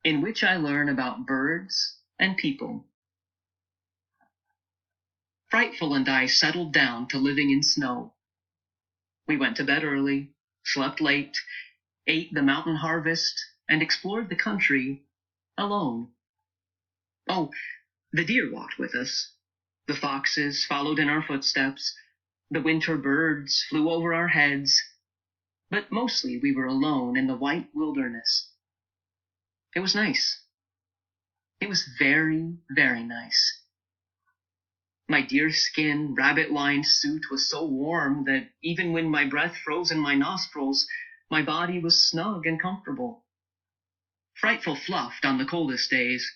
in which I learn about birds and people. Frightful and I settled down to living in snow. We went to bed early, slept late, ate the mountain harvest, and explored the country alone. Oh, the deer walked with us. The foxes followed in our footsteps. The winter birds flew over our heads. But mostly we were alone in the white wilderness. It was nice. It was very, very nice. My deerskin, rabbit-lined suit was so warm that even when my breath froze in my nostrils, my body was snug and comfortable. Frightful fluffed on the coldest days,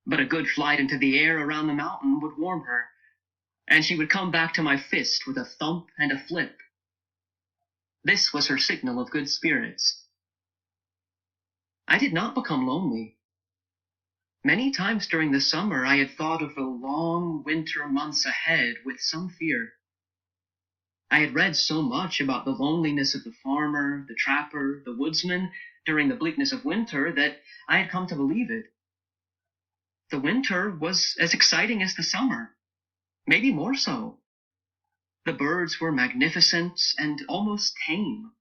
but a good flight into the air around the mountain would warm her, and she would come back to my fist with a thump and a flip. This was her signal of good spirits. I did not become lonely. Many times during the summer I had thought of the long winter months ahead with some fear. I had read so much about the loneliness of the farmer, the trapper, the woodsman during the bleakness of winter that I had come to believe it. The winter was as exciting as the summer, maybe more so. The birds were magnificent and almost tame.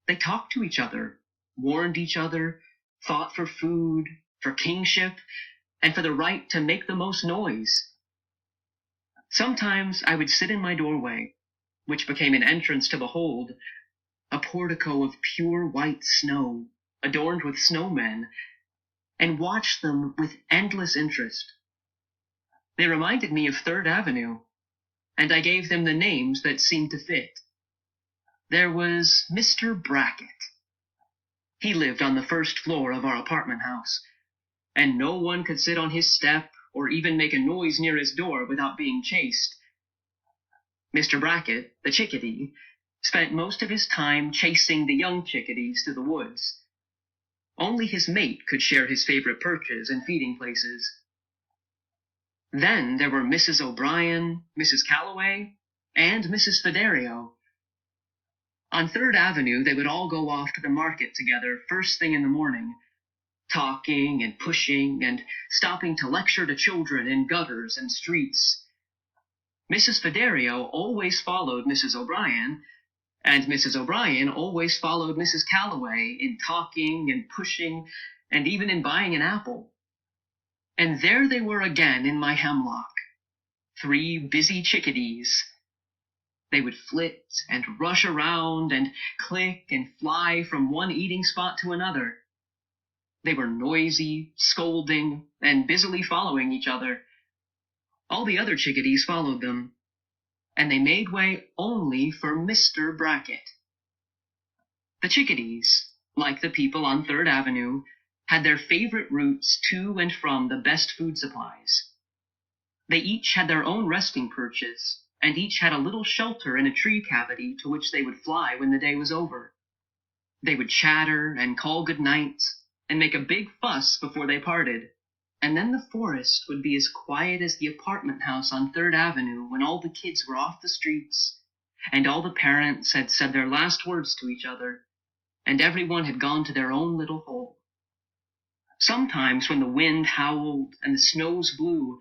They talked to each other, warned each other, fought for food, for kingship, and for the right to make the most noise. Sometimes I would sit in my doorway, which became an entrance to behold, a portico of pure white snow, adorned with snowmen, and watch them with endless interest. They reminded me of Third Avenue, and I gave them the names that seemed to fit. There was Mr. Brackett. He lived on the first floor of our apartment house, and no one could sit on his step or even make a noise near his door without being chased. Mr. Brackett, the chickadee, spent most of his time chasing the young chickadees to the woods. Only his mate could share his favorite perches and feeding places. Then there were Mrs. O'Brien, Mrs. Calloway, and Mrs. Fiderio. On Third Avenue, they would all go off to the market together first thing in the morning, talking and pushing and stopping to lecture to children in gutters and streets. Mrs. Fiderio always followed Mrs. O'Brien, and Mrs. O'Brien always followed Mrs. Calloway in talking and pushing and even in buying an apple. And there they were again in my hemlock, 3 busy chickadees. They would flit and rush around and click and fly from one eating spot to another. They were noisy, scolding, and busily following each other. All the other chickadees followed them, and they made way only for Mr. Brackett. The chickadees, like the people on Third Avenue, had their favorite routes to and from the best food supplies. They each had their own resting perches, and each had a little shelter in a tree cavity to which they would fly when the day was over. They would chatter and call good night, and make a big fuss before they parted, and then the forest would be as quiet as the apartment house on Third Avenue when all the kids were off the streets, and all the parents had said their last words to each other, and everyone had gone to their own little hole. Sometimes when the wind howled and the snows blew,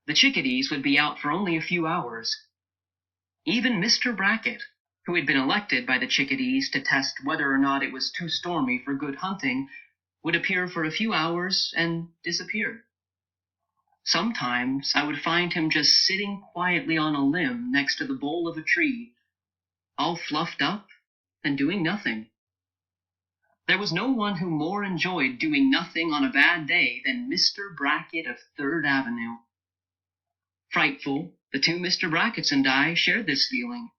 the chickadees would be out for only a few hours. Even Mr. Brackett, who had been elected by the chickadees to test whether or not it was too stormy for good hunting, would appear for a few hours and disappear. Sometimes I would find him just sitting quietly on a limb next to the bole of a tree, all fluffed up and doing nothing. There was no one who more enjoyed doing nothing on a bad day than Mr. Brackett of Third Avenue. Frightful, the 2 Mr. Bracketts and I shared this feeling.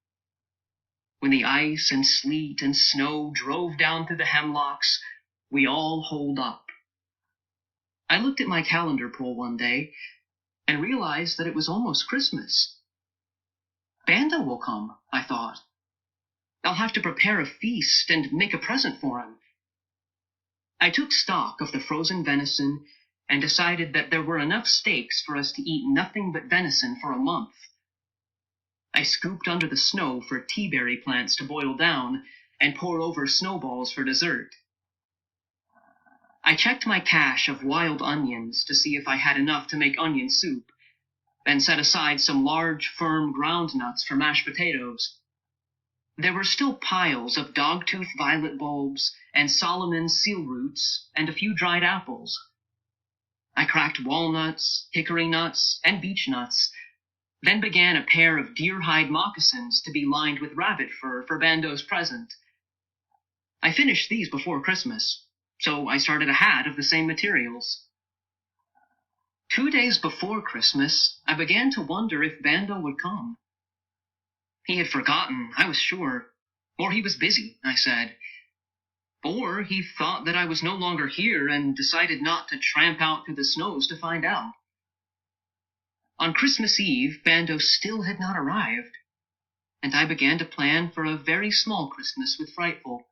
When the ice and sleet and snow drove down through the hemlocks, we all holed up. I looked at my calendar pull one day and realized that it was almost Christmas. Banda will come, I thought. I'll have to prepare a feast and make a present for him. I took stock of the frozen venison and decided that there were enough steaks for us to eat nothing but venison for a month. I scooped under the snow for tea-berry plants to boil down and pour over snowballs for dessert. I checked my cache of wild onions to see if I had enough to make onion soup, then set aside some large, firm ground nuts for mashed potatoes. There were still piles of dogtooth violet bulbs and Solomon's seal roots and a few dried apples. I cracked walnuts, hickory nuts, and beech nuts, then began a pair of deer-hide moccasins to be lined with rabbit fur for Bando's present. I finished these before Christmas, so I started a hat of the same materials. 2 days before Christmas, I began to wonder if Bando would come. He had forgotten, I was sure. Or he was busy, I said. Or he thought that I was no longer here and decided not to tramp out through the snows to find out. On Christmas Eve, Bando still had not arrived, and I began to plan for a very small Christmas with Frightful.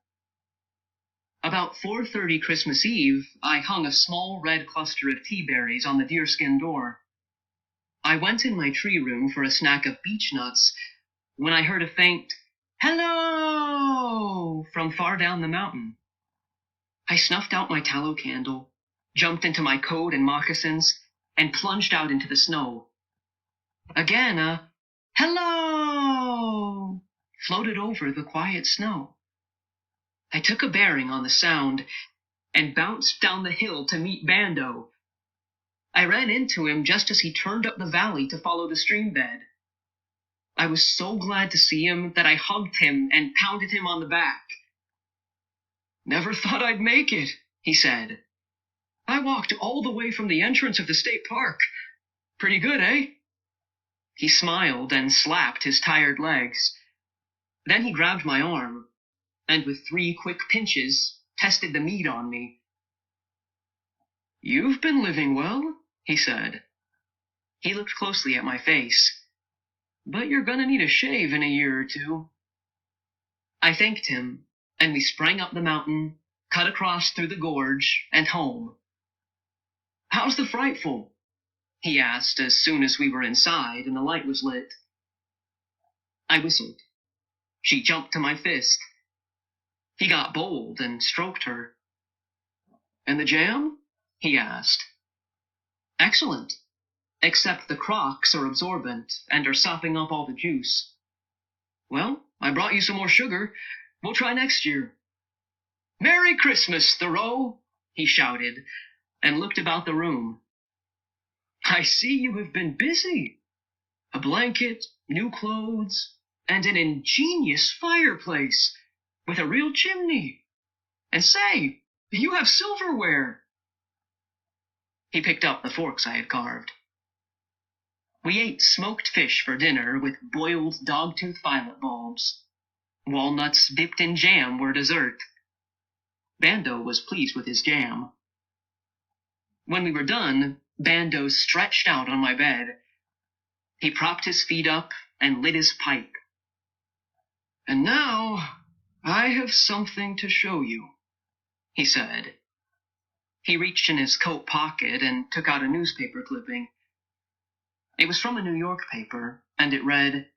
About 4:30 Christmas Eve, I hung a small red cluster of tea berries on the deerskin door. I went in my tree room for a snack of beech nuts when I heard a faint "Hello!" from far down the mountain. I snuffed out my tallow candle, jumped into my coat and moccasins, and plunged out into the snow. Again, a "Hello!" floated over the quiet snow. I took a bearing on the sound and bounced down the hill to meet Bando. I ran into him just as he turned up the valley to follow the stream bed. I was so glad to see him that I hugged him and pounded him on the back. "Never thought I'd make it," he said. "I walked all the way from the entrance of the state park. Pretty good, eh?" He smiled and slapped his tired legs. Then he grabbed my arm, and with 3 quick pinches, tested the meat on me. "You've been living well," he said. He looked closely at my face. "But you're gonna need a shave in a year or 2. I thanked him, and we sprang up the mountain, cut across through the gorge, and home. "How's the Frightful?" he asked as soon as we were inside and the light was lit. I whistled. She jumped to my fist. He got bold and stroked her. "And the jam?" he asked. "Excellent, except the crocks are absorbent and are sopping up all the juice." "Well, I brought you some more sugar. We'll try next year." "Merry Christmas, Thoreau!" he shouted, and looked about the room. "I see you have been busy. A blanket, new clothes, and an ingenious fireplace with a real chimney. And say, you have silverware." He picked up the forks I had carved. We ate smoked fish for dinner with boiled dogtooth violet bulbs. Walnuts dipped in jam were dessert. Bando was pleased with his jam. When we were done, Bando stretched out on my bed. He propped his feet up and lit his pipe. "And now I have something to show you," he said. He reached in his coat pocket and took out a newspaper clipping. It was from a New York paper, and it read,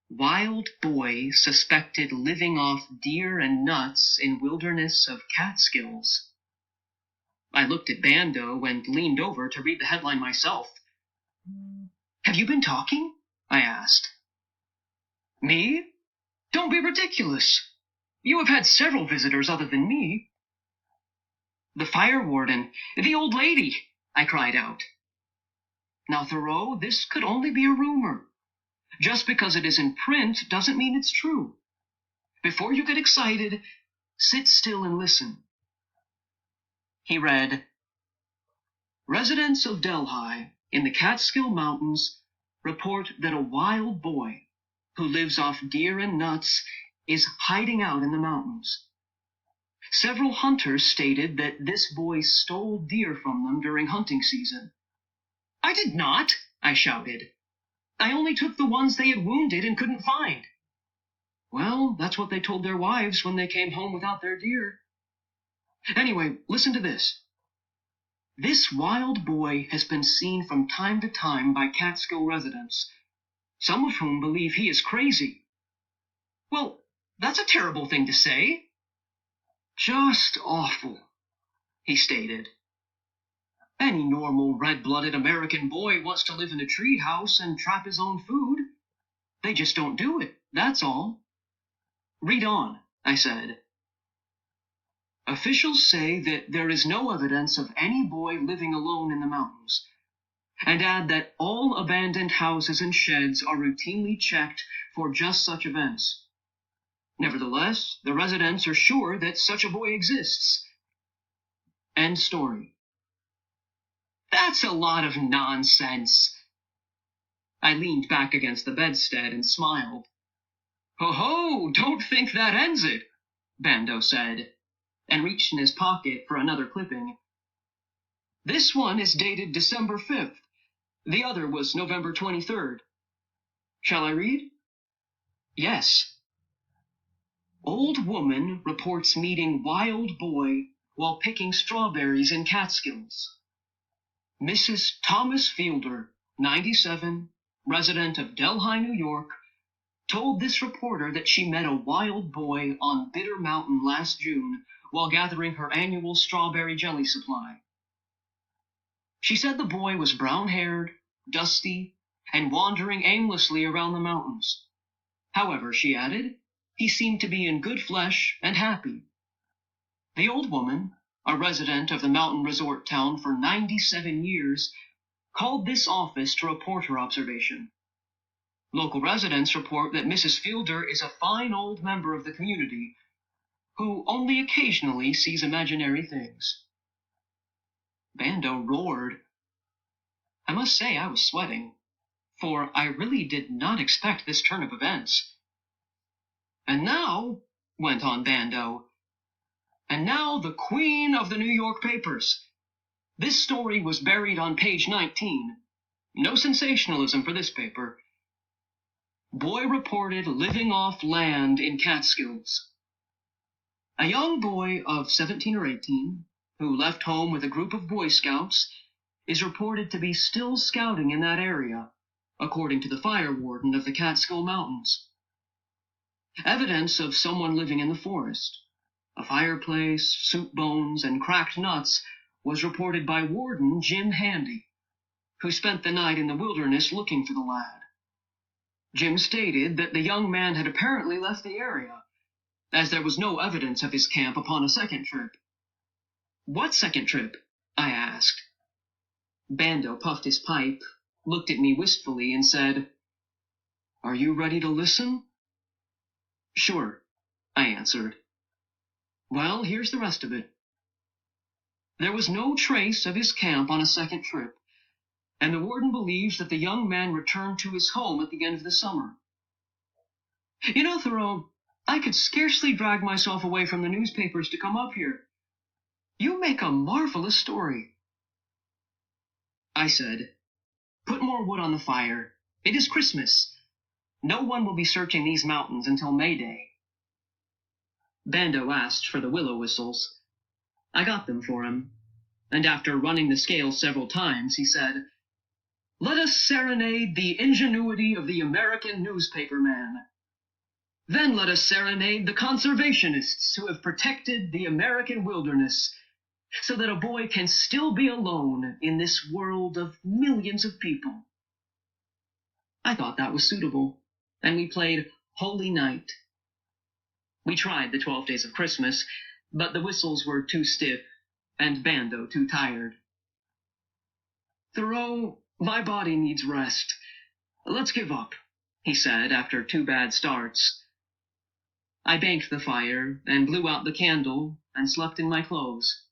"Wild boy suspected living off deer and nuts in wilderness of Catskills." I looked at Bando and leaned over to read the headline myself. "Have you been talking?" I asked. "Me? Don't be ridiculous. You have had several visitors other than me." "The fire warden, the old lady," I cried out. "Now, Thoreau, this could only be a rumor. Just because it is in print doesn't mean it's true. Before you get excited, sit still and listen." He read, "Residents of Delhi in the Catskill Mountains report that a wild boy who lives off deer and nuts is hiding out in the mountains. Several hunters stated that this boy stole deer from them during hunting season." "I did not," I shouted. "I only took the ones they had wounded and couldn't find." "Well, that's what they told their wives when they came home without their deer. Anyway, listen to this. This wild boy has been seen from time to time by Catskill residents, some of whom believe he is crazy." "Well, that's a terrible thing to say." "Just awful. he stated. Any normal red-blooded American boy wants to live in a treehouse and trap his own food. They just don't do it, that's all. Read on, I said. Officials say that there is no evidence of any boy living alone in the mountains, and add that all abandoned houses and sheds are routinely checked for just such events. Nevertheless, the residents are sure that such a boy exists. End story. That's a lot of nonsense. I leaned back against the bedstead and smiled. Ho-ho, don't think that ends it, Bando said, and reached in his pocket for another clipping. This one is dated December 5th. The other was November 23rd. Shall I read? Yes. Old woman reports meeting wild boy while picking strawberries in Catskills. Mrs. Thomas Fielder, 97, resident of Delhi, New York, told this reporter that she met a wild boy on Bitter Mountain last June while gathering her annual strawberry jelly supply. She said the boy was brown-haired, dusty, and wandering aimlessly around the mountains. However, she added, he seemed to be in good flesh and happy. The old woman, a resident of the mountain resort town for 97 years, called this office to report her observation. Local residents report that Mrs. Fielder is a fine old member of the community who only occasionally sees imaginary things. Bando roared. I must say I was sweating, for I really did not expect this turn of events. And now, went on Bando, and now the queen of the New York papers. This story was buried on page 19. No sensationalism for this paper. Boy reported living off land in Catskills. A young boy of 17 or 18, who left home with a group of Boy Scouts, is reported to be still scouting in that area, according to the fire warden of the Catskill Mountains. Evidence of someone living in the forest, a fireplace, soup bones, and cracked nuts, was reported by Warden Jim Handy, who spent the night in the wilderness looking for the lad. Jim stated that the young man had apparently left the area, as there was no evidence of his camp upon a second trip. What second trip? I asked. Bando puffed his pipe, looked at me wistfully, and said, Are you ready to listen? Sure, I answered. Well, here's the rest of it. There was no trace of his camp on a second trip, and the warden believes that the young man returned to his home at the end of the summer. You know, Thoreau, I could scarcely drag myself away from the newspapers to come up here. You make a marvelous story. I said, Put more wood on the fire. It is Christmas. No one will be searching these mountains until May Day. Bando asked for the willow whistles. I got them for him, and after running the scale several times, he said, Let us serenade the ingenuity of the American newspaper man. Then let us serenade the conservationists who have protected the American wilderness so that a boy can still be alone in this world of millions of people. I thought that was suitable, and we played Holy Night. We tried the 12 Days of Christmas, but the whistles were too stiff and Bando too tired. Thoreau, my body needs rest. Let's give up, he said after 2 bad starts. I banked the fire and blew out the candle and slept in my clothes.